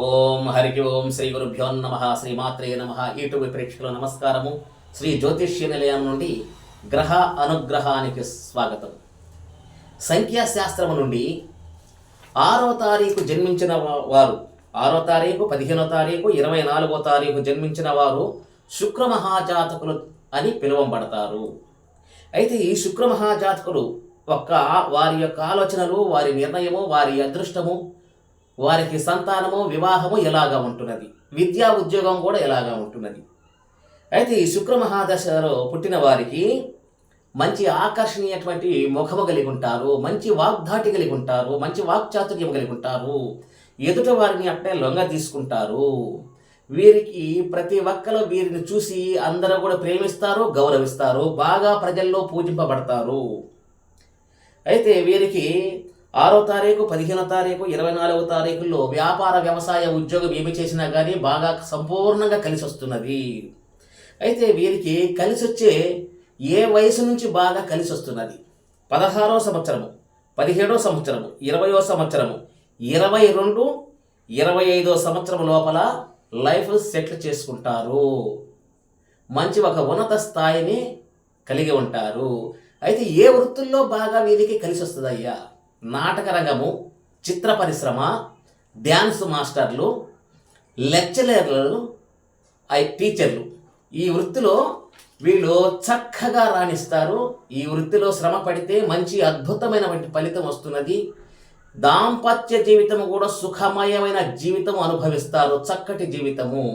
ఓం హరికి ఓం శ్రీ గురుభ్యో నమ శ్రీమాత్రే నమ. యూట్యూబ్ ప్రేక్షకుల నమస్కారము. శ్రీ జ్యోతిష్య నిలయం నుండి గ్రహ అనుగ్రహానికి స్వాగతం. సంఖ్యాశాస్త్రము నుండి 6వ తారీఖు జన్మించిన వారు, 6వ తారీఖు, 15వ తారీఖు, 24వ తారీఖు జన్మించిన వారు శుక్రమహాజాతకులు అని పిలువబడతారు. అయితే ఈ శుక్రమహాజాతకులు వారి యొక్క ఆలోచనలు, వారి నిర్ణయము, వారి అదృష్టము, వారికి సంతానము, వివాహము ఎలాగా ఉంటున్నది, విద్యా ఉద్యోగం కూడా ఎలాగా ఉంటున్నది. అయితే ఈ శుక్రమహాదశలో పుట్టిన వారికి మంచి ఆకర్షణీయటువంటి ముఖము కలిగి ఉంటారు, మంచి వాగ్ధాటి కలిగి ఉంటారు, మంచి వాక్చాతుర్యం కలిగి ఉంటారు, ఎదుట వారిని అట్టే లొంగ తీసుకుంటారు. వీరికి ప్రతి ఒక్కరు వీరిని చూసి అందరూ కూడా ప్రేమిస్తారు, గౌరవిస్తారు, బాగా ప్రజల్లో పూజింపబడతారు. అయితే వీరికి 6వ తారీఖు, 15వ తారీఖు, 24వ తారీఖుల్లో వ్యాపార, వ్యవసాయ, ఉద్యోగం ఏమి చేసినా కానీ బాగా సంపూర్ణంగా కలిసి వస్తున్నది. అయితే వీరికి కలిసి వచ్చే ఏ వయసు నుంచి బాగా కలిసి వస్తున్నది? 16వ సంవత్సరము, 17వ సంవత్సరము, 20వ సంవత్సరము, 22, 25వ సంవత్సరం లోపల లైఫ్ సెటిల్ చేసుకుంటారు. మంచి ఒక ఉన్నత స్థాయిని కలిగి ఉంటారు. అయితే ఏ వృత్తుల్లో బాగా వీరికి కలిసి వస్తుంది అయ్యా? నాటక రంగము, చిత్ర పరిశ్రమ, డ్యాన్స్ మాస్టర్లు, లెక్చరర్లు, టీచర్లు, ఈ వృత్తిలో వీళ్ళు చక్కగా రాణిస్తారు. ఈ వృత్తిలో శ్రమ పడితే మంచి అద్భుతమైనటువంటి ఫలితం వస్తున్నది. దాంపత్య జీవితం కూడా సుఖమయమైన జీవితం అనుభవిస్తారు, చక్కటి జీవితము.